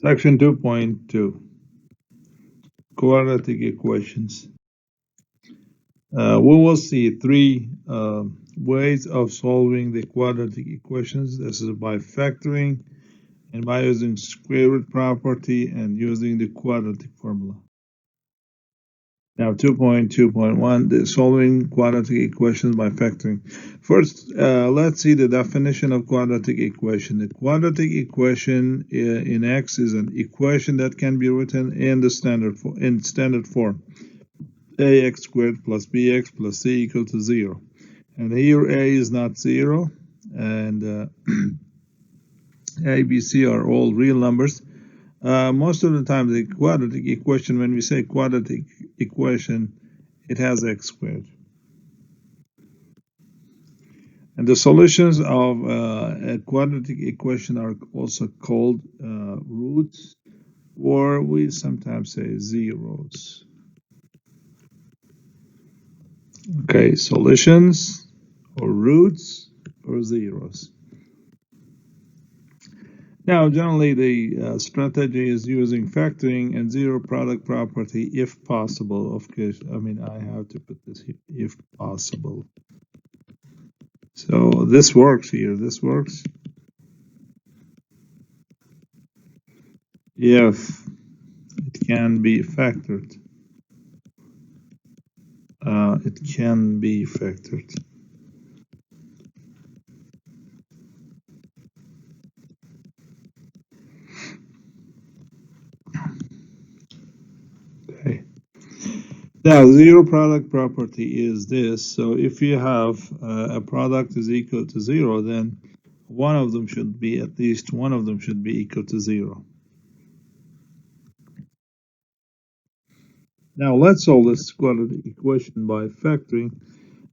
Section 2.2 Quadratic equations. We will see three ways of solving the quadratic equations. This is by factoring and by using square root property and using the quadratic formula. Now 2.2.1, the solving quadratic equations by factoring. First, let's see the definition of quadratic equation. The quadratic equation in X is an equation that can be written in the standard form. Ax squared plus bx plus c equal to 0. And here a is not 0, and a, b, c are all real numbers. Most of the time, the quadratic equation, when we say quadratic equation, it has x squared. And the solutions of a quadratic equation are also called roots, or we sometimes say zeros. Okay, solutions or roots or zeros. Now, generally, the strategy is using factoring and zero product property if possible. Of course, I mean, I have to put this here, if possible. So this works here. This works if it can be factored. It can be factored. Okay. Now, zero product property is this. So if you have a product is equal to 0, then one of them should be, at least one of them should be equal to 0. Now let's solve this quadratic equation by factoring.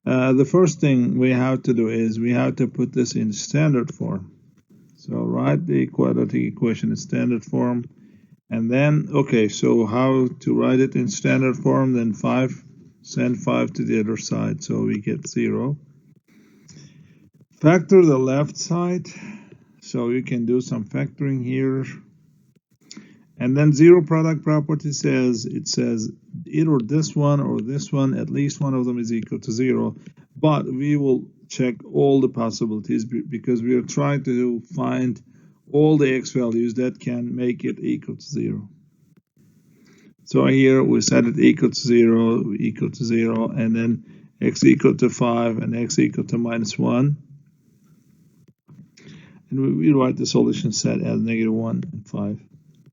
The first thing we have to do is we have to put this in standard form. So write the quadratic equation in standard form. And then, okay, so how to write it in standard form? Then 5, send 5 to the other side, so we get 0. Factor the left side, so you can do some factoring here. And then zero product property says, it says either this one or this one, at least one of them is equal to 0. But we will check all the possibilities because we are trying to find all the x values that can make it equal to 0. So here we set it equal to 0, and then x equal to 5 and x equal to -1. And we write the solution set as -1 and 5.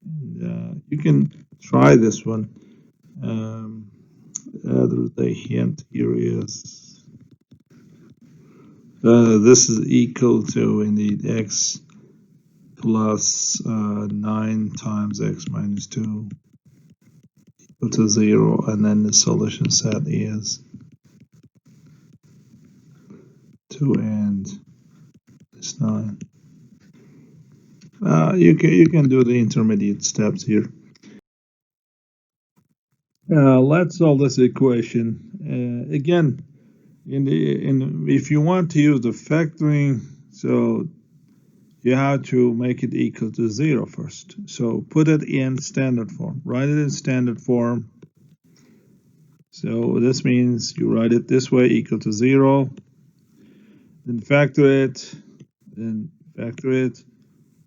And you can try this one. The hint here is this is equal to indeed x plus 9 times x minus 2 equal to 0, and then the solution set is 2 and this 9. You can do the intermediate steps here. Let's solve this equation again. If you want to use the factoring, so you have to make it equal to 0 first. So put it in standard form. Write it in standard form. So this means you write it this way, equal to 0. Then factor it. Then factor it.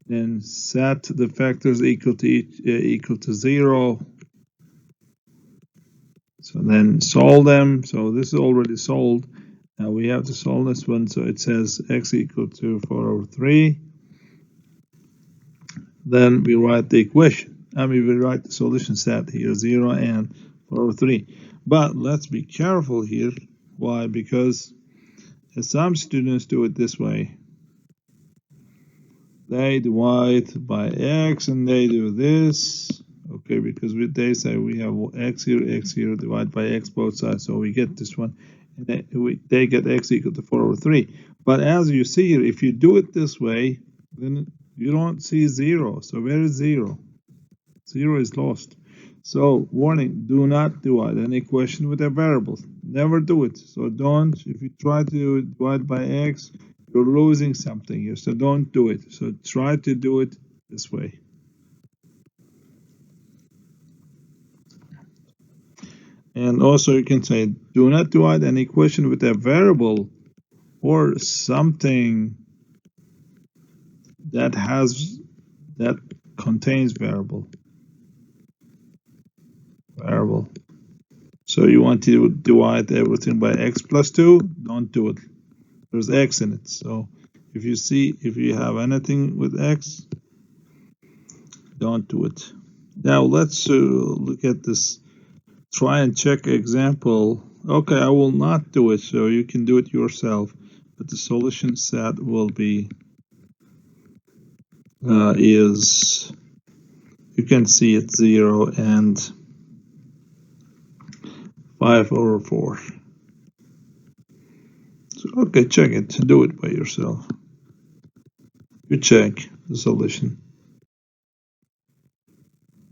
Then set the factors equal to 0. So then solve them. So this is already solved. Now we have to solve this one. So it says x equal to 4/3. Then we write the equation. We write the solution set here, 0 and 4/3. But let's be careful here. Why? Because some students do it this way. They divide by x and they do this. Okay, because they say we have x here, divide by x both sides, so we get this one, and they get x equal to 4/3. But as you see here, if you do it this way, then you don't see 0. So where is 0? 0 is lost. So warning, do not divide an equation with a variable. Never do it. So don't, if you try to divide by x, you're losing something here. So don't do it. So try to do it this way. And also you can say, do not divide an equation with a variable or something that contains variable. So you want to divide everything by x plus 2, don't do it. There's x in it. So if you have anything with x, don't do it. Now let's look at this try and check example. Okay, I will not do it, so you can do it yourself. But the solution set will be is, you can see it's 0 and 5/4. So, okay, check it. Do it by yourself. You check the solution.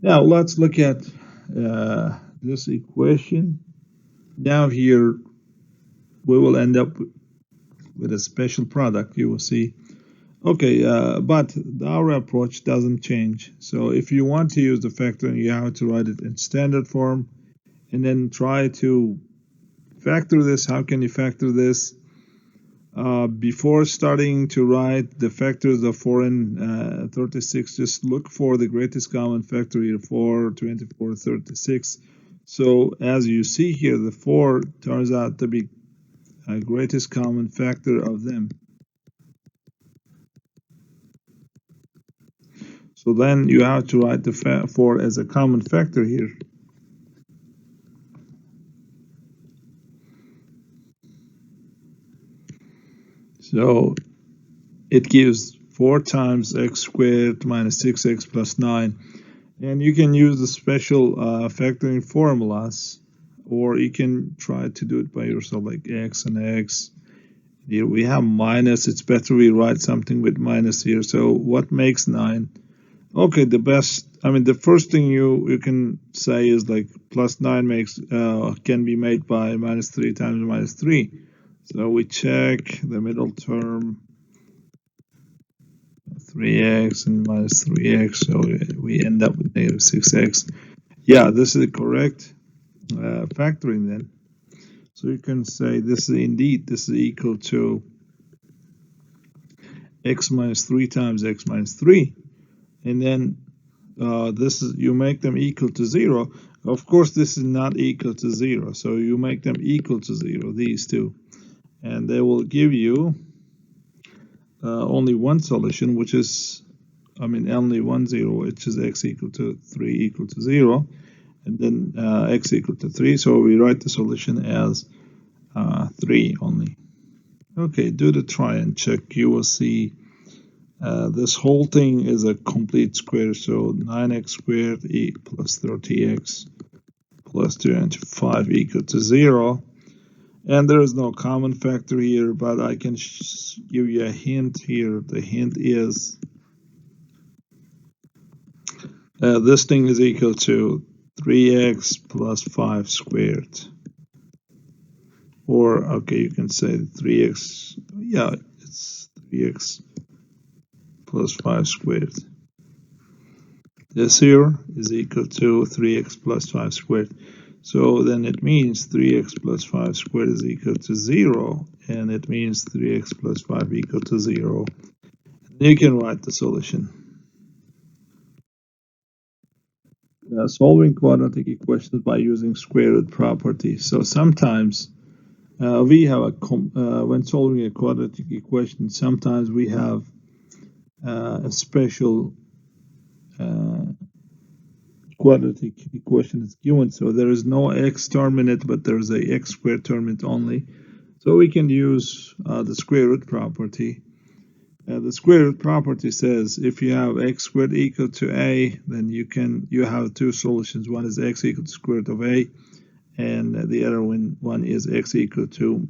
Now let's look at this equation. Now here we will end up with a special product. You will see. Okay, but our approach doesn't change. So if you want to use the factoring, you have to write it in standard form and then try to factor this. How can you factor this? Before starting to write the factors of 4 and 36, just look for the greatest common factor here, 4, 24, 36. So as you see here, the 4 turns out to be a greatest common factor of them. So then you have to write the 4 as a common factor here. So it gives 4 times x squared minus 6x plus 9. And you can use the special factoring formulas, or you can try to do it by yourself, like x and x. Here we have minus. It's better we write something with minus here. So what makes 9? Okay, the first thing you can say is like plus 9 makes can be made by minus 3 times minus 3. So we check the middle term, 3x and minus 3x, so we end up with negative 6x. Yeah, this is correct factoring then. So you can say this is equal to x minus 3 times x minus 3. And then you make them equal to 0. Of course, this is not equal to 0, so you make them equal to 0, these two. And they will give you only one solution, which is, only one 0, which is x equal to 3 equal to 0, and then x equal to 3. So we write the solution as 3 only. Okay, do the try and check. You will see this whole thing is a complete square, so 9x squared plus 30x plus 25 equal to 0. And there is no common factor here, but I can give you a hint here. The hint is this thing is equal to 3x plus 5 squared. Or, okay, you can say 3x, yeah, it's 3x plus 5 squared. This here is equal to 3x plus 5 squared. So then it means 3x plus 5 squared is equal to 0, and it means 3x plus 5 equal to 0. You can write the solution. Solving quadratic equations by using square root property. So sometimes we have when solving a quadratic equation, sometimes we have a special quadratic equation is given, so there is no x term in it, but there's a x squared term in it only. So we can use the square root property. The square root property says if you have x squared equal to a, then you have two solutions. One is x equal to square root of a, and the other one is x equal to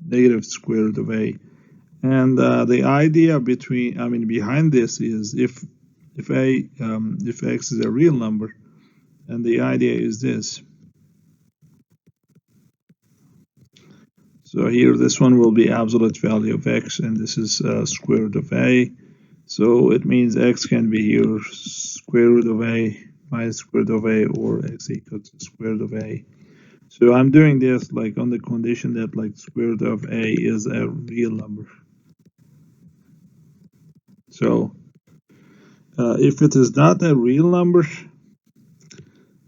negative square root of a. And the idea behind this is if x is a real number, and the idea is this. So here, this one will be absolute value of x, and this is square root of a. So it means x can be here square root of a minus square root of a, or x equal to square root of a. So I'm doing this like on the condition that like square root of a is a real number. So if it is not a real number,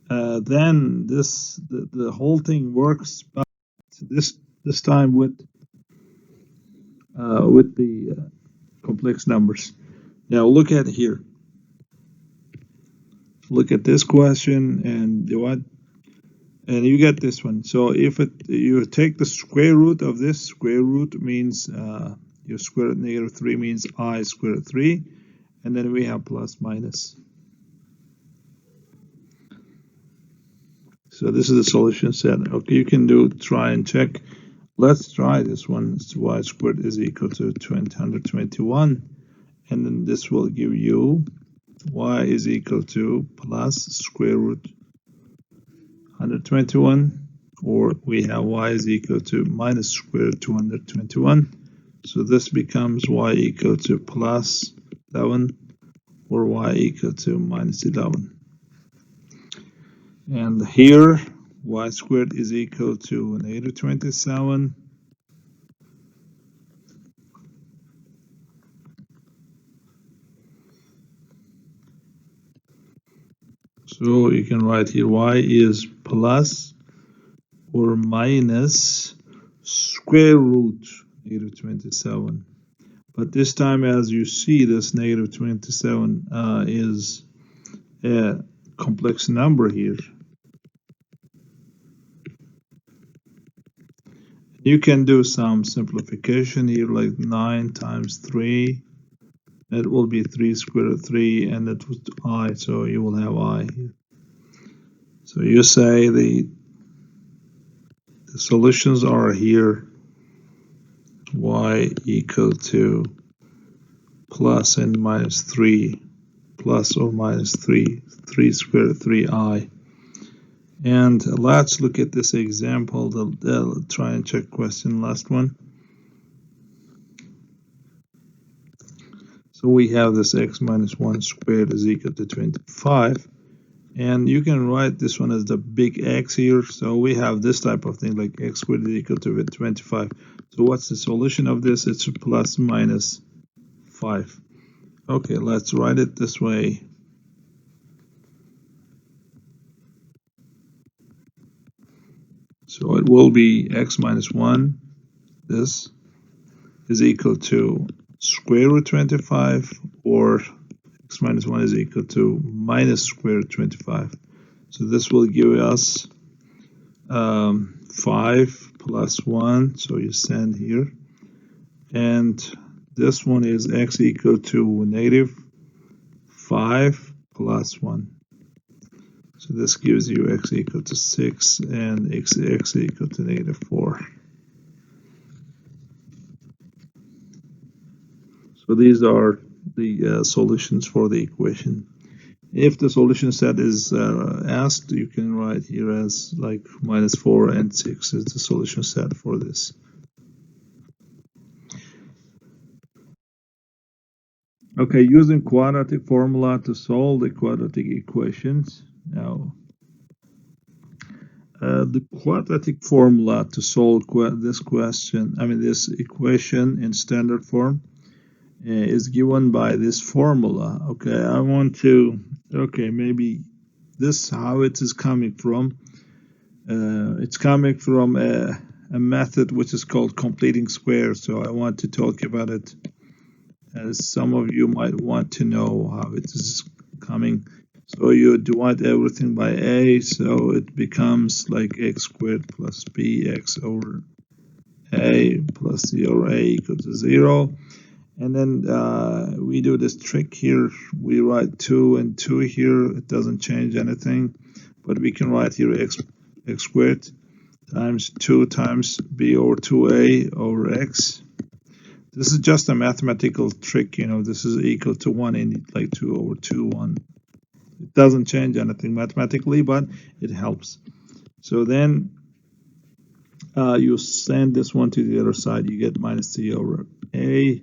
then the whole thing works. But this time with the complex numbers. Now look at here. Look at this question and what, and you get this one. So if you take the square root of this, square root means your square root negative 3 means I square root 3, and then we have plus minus. So this is the solution set. Okay, you can try and check. Let's try this one. It's y squared is equal to 121, and then this will give you y is equal to plus square root 121, or we have y is equal to minus square root 221. So this becomes y equal to plus 11, or y equal to minus 11. And here y squared is equal to negative 27. So you can write here y is plus or minus square root negative 27. But this time, as you see, this negative 27 is a complex number here. You can do some simplification here, like 9 times 3. It will be 3 square root 3, and it was I, so you will have I here. So you say the solutions are here, y equal to plus and minus 3, plus or minus 3 square root 3i. And let's look at this example, the try and check question, last one. So we have this x minus 1 squared is equal to 25. And you can write this one as the big X here. So we have this type of thing like x squared is equal to 25. So what's the solution of this? It's plus minus 5. Okay, let's write it this way. So it will be x minus 1, this is equal to square root 25, or x minus 1 is equal to minus square root 25. So this will give us 5 plus 1, so you send here. And this one is x equal to negative 5 plus 1. So this gives you x equal to 6 and x equal to negative 4. So these are the solutions for the equation. If the solution set is asked, you can write here as like minus 4 and 6 is the solution set for this. Okay, using quadratic formula to solve the quadratic equations. Now, the quadratic formula to solve this equation in standard form is given by this formula. Okay, I want to, maybe this how it is coming from. It's coming from a method which is called completing squares. So I want to talk about it, as some of you might want to know how it is coming. So you divide everything by a, so it becomes like x squared plus bx over a plus c over a equals to 0. And then we do this trick here. We write 2 and 2 here. It doesn't change anything, but we can write here x squared times 2 times b over 2a over x. This is just a mathematical trick, you know. This is equal to 1 and like 2 over 2, 1. It doesn't change anything mathematically, but it helps. So then you send this one to the other side. You get minus c over a.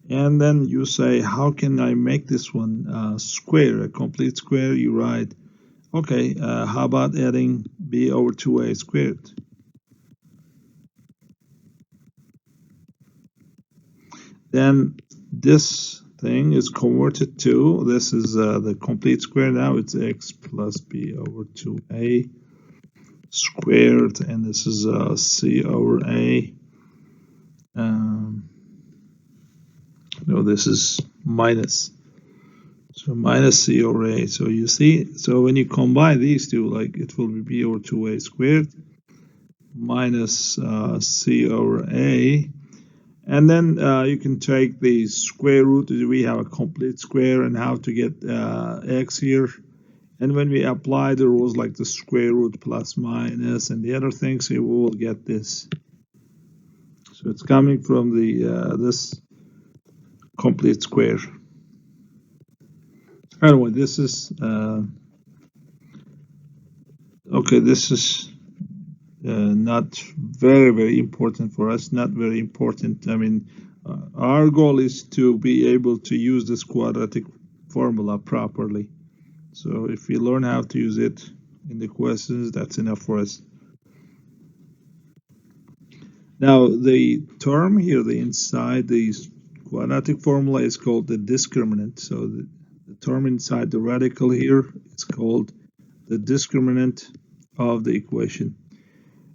And then you say, how can I make this one square, a complete square? You write Okay, how about adding b over 2a squared? Then this thing is converted to, this is the complete square now, it's x plus b over 2a squared, and this is c over a. No, this is minus. So minus c over a. So you see, so when you combine these two, like it will be b over 2a squared minus c over a. And then you can take the square root. We have a complete square and how to get x here. And when we apply the rules like the square root plus minus and the other things, we will get this. So it's coming from the this complete square. Anyway, this is okay. This is not very important for us. Not very important. I mean, our goal is to be able to use this quadratic formula properly. So if we learn how to use it in the questions, that's enough for us. Now the term here, the inside the quadratic formula is called the discriminant. So the term inside the radical here is called the discriminant of the equation.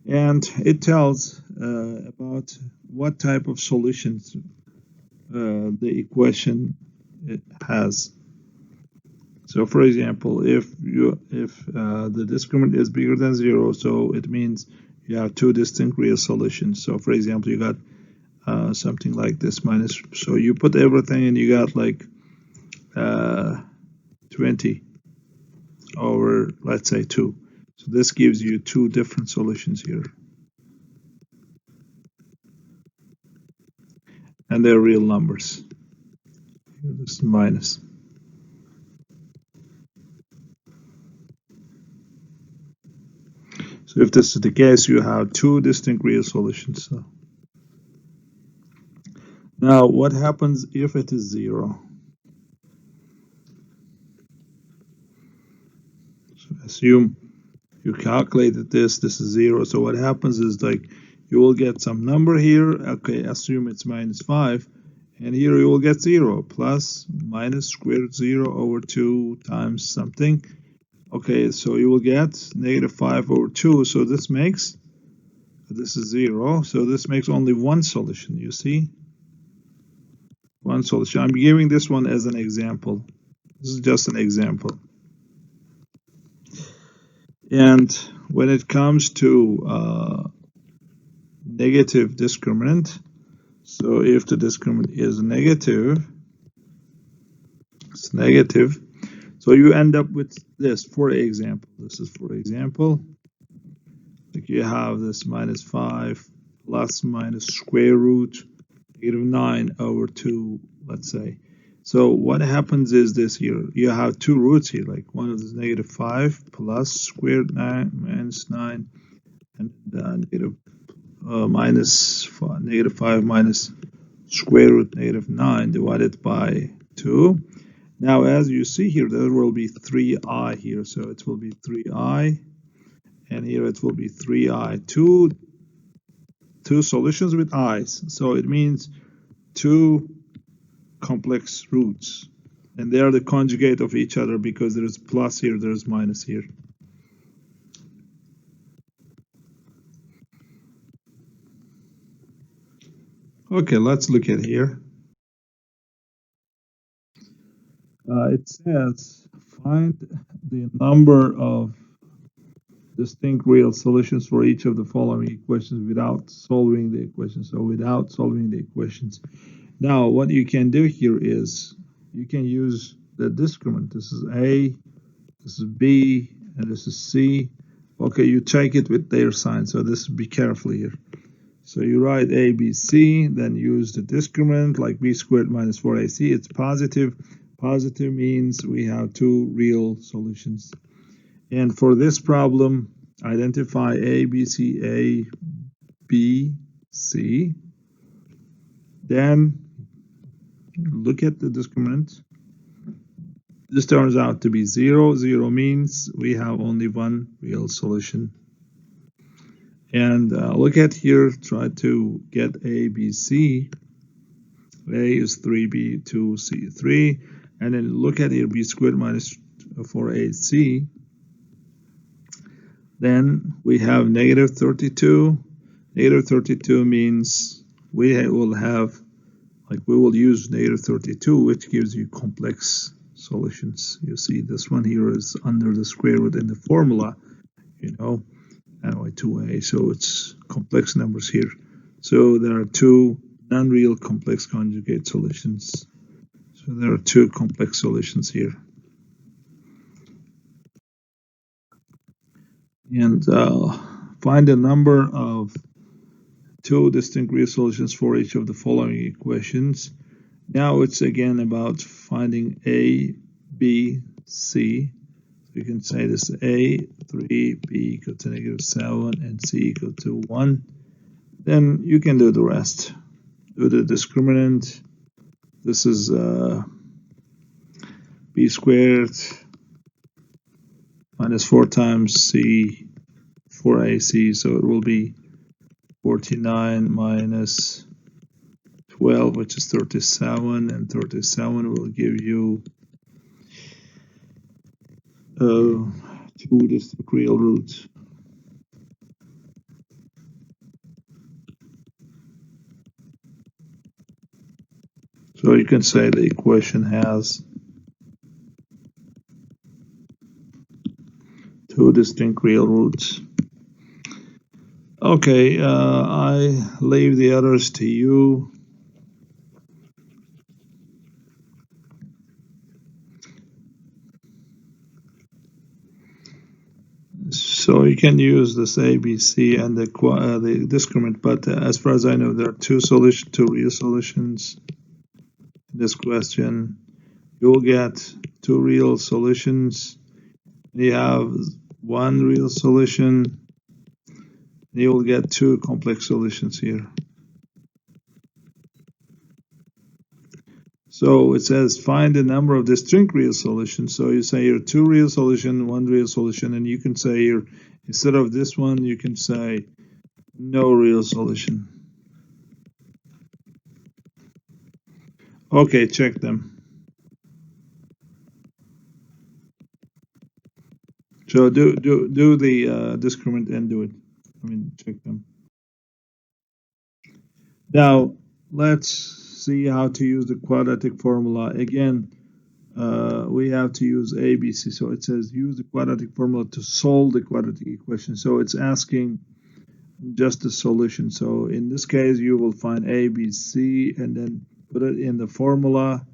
And it tells about what type of solutions the equation has. So for example, if the discriminant is bigger than 0, so it means you have two distinct real solutions. So for example, you got something like this minus, so you put everything and you got like 20 over, let's say, 2. So this gives you two different solutions here. And they're real numbers. Here this is minus. So if this is the case, you have two distinct real solutions. So now what happens if it is 0? So assume you calculated this is 0. So what happens is like you will get some number here. Okay, assume it's minus 5. And here you will get 0 plus minus square root 0 over 2 times something. Okay, so you will get negative 5 over 2. So this makes, this is 0. So this makes only one solution, you see? One solution. I'm giving this one as an example. This is just an example. And when it comes to negative discriminant, so if the discriminant is negative, it's negative. So you end up with this, for example. This is for example. Like you have this minus 5 plus minus square root negative 9 over 2, let's say. So what happens is this here. You have two roots here, like one is negative 5 plus square root 9 minus 9 and negative 5 minus square root negative 9 divided by 2. Now as you see here, there will be 3i here, so it will be 3i, and here it will be 3i, two solutions with i's, so it means two complex roots, and they are the conjugate of each other because there is plus here, there is minus here. Okay, let's look at here. It says find the number of distinct real solutions for each of the following equations without solving the equations. So without solving the equations. Now what you can do here is you can use the discriminant. This is A, this is B, and this is C. Okay, you take it with their sign. So this, be careful here. So you write A, B, C, then use the discriminant like B squared minus 4AC. It's positive. Positive means we have two real solutions. And for this problem, identify A, B, C, A, B, C. Then look at the discriminant. This turns out to be 0. 0 means we have only one real solution. And look at here, try to get A, B, C. A is 3B, 2C, 3. And then look at here, B squared minus 4AC. Then we have negative 32. Negative 32 means we will have, like we will use negative 32, which gives you complex solutions. You see this one here is under the square root in the formula, you know, anyway, 2a, so it's complex numbers here. So there are two non-real complex conjugate solutions. So there are two complex solutions here. And find a number of two distinct real solutions for each of the following equations. Now it's again about finding A, B, C. So you can say this A, 3, B equal to negative 7, and C equal to 1. Then you can do the rest. Do the discriminant. This is B squared minus 4 times C, 4AC, so it will be 49 minus 12, which is 37, and 37 will give you 2 distinct real roots. So you can say the equation has 2 distinct real roots. Okay, I leave the others to you. So you can use this A, B, C, and the discriminant, but as far as I know, there are two real solutions in this question. You'll get 2 real solutions. You have 1 real solution. You will get 2 complex solutions here. So it says find the number of distinct real solutions. So you say here 2 real solution, 1 real solution, and you can say here, instead of this one, you can say no real solution. Okay, check them. So do the discriminant and do it. I mean, check them. Now let's see how to use the quadratic formula. Again, we have to use ABC. So it says use the quadratic formula to solve the quadratic equation. So it's asking just the solution. So in this case, you will find A, B, C, and then put it in the formula.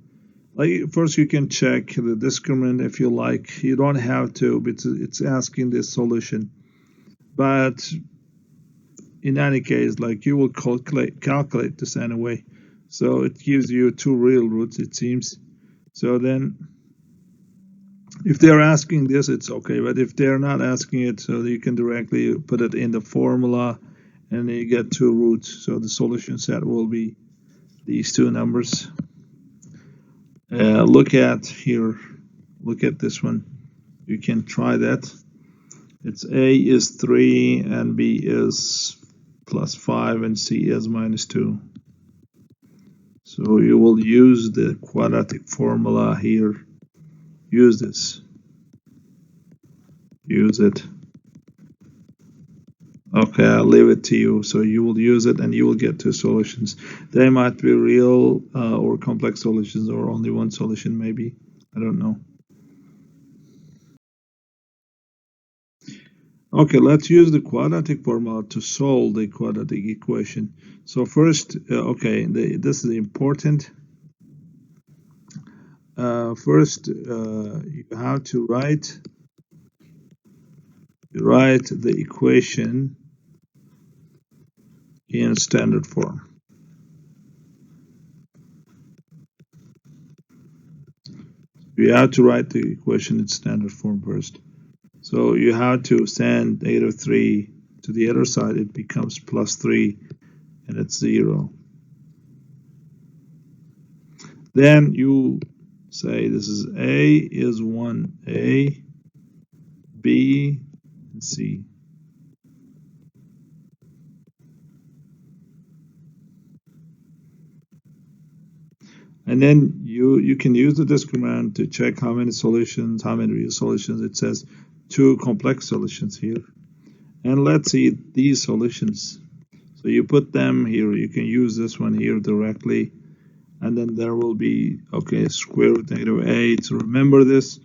Like first, you can check the discriminant if you like. You don't have to, but it's asking the solution. But in any case, like you will calculate this anyway. So it gives you 2 real roots, it seems. So then if they're asking this, it's okay. But if they're not asking it, so you can directly put it in the formula and you get 2 roots. So the solution set will be these 2 numbers. Look at here, look at this one. You can try that. It's A is 3 and B is plus 5 and C is minus 2. So you will use the quadratic formula here. Use this. Use it. Okay, I'll leave it to you. So you will use it and you will get 2 solutions. They might be real or complex solutions, or only 1 solution maybe. I don't know. Okay, let's use the quadratic formula to solve the quadratic equation. So first, okay, this is important. First, you have to write the equation in standard form. You have to write the equation in standard form first. So you have to send negative 3 to the other side. It becomes plus 3 and it's 0. Then you say this is A is 1A, B, and C. And then you can use the disk command to check how many solutions, how many real solutions. It says 2 complex solutions here. And let's see these solutions. So you put them here. You can use this one here directly. And then there will be, okay, square root negative A. So remember this.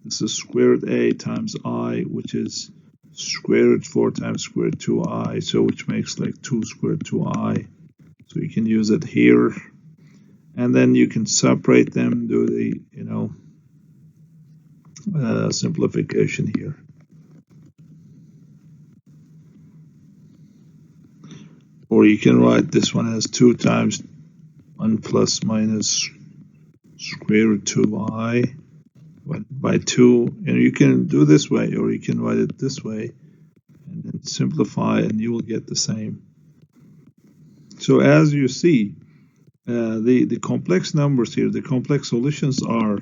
This is square root A times I, which is square root 4 times square root 2I. So which makes like 2 square root 2I. So you can use it here. And then you can separate them, do the, simplification here. Or you can write this one as 2 times 1 plus minus square root 2i by 2. And you can do this way, or you can write it this way, and then simplify, and you will get the same. So as you see, the complex numbers here, the complex solutions are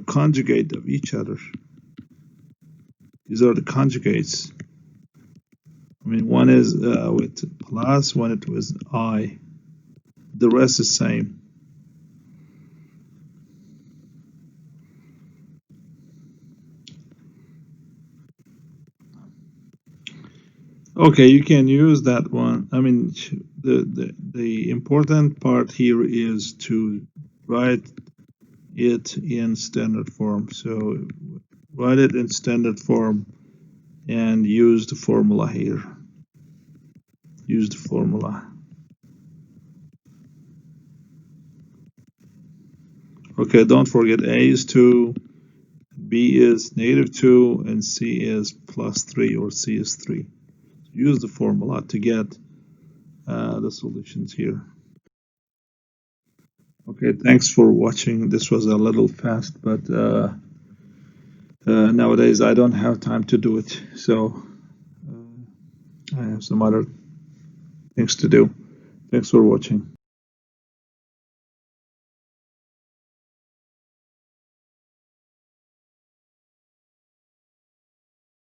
conjugate of each other. These are the conjugates. I mean, one is with plus, one it was I. The rest is same. Okay, you can use that one. I mean, the important part here is to write it in standard form. So write it in standard form and use the formula here. Use the formula. Okay, don't forget A is 2, B is negative 2, and C is plus 3, or C is 3. Use the formula to get the solutions here. Okay, thanks for watching. This was a little fast, but nowadays I don't have time to do it, so I have some other things to do. Thanks for watching.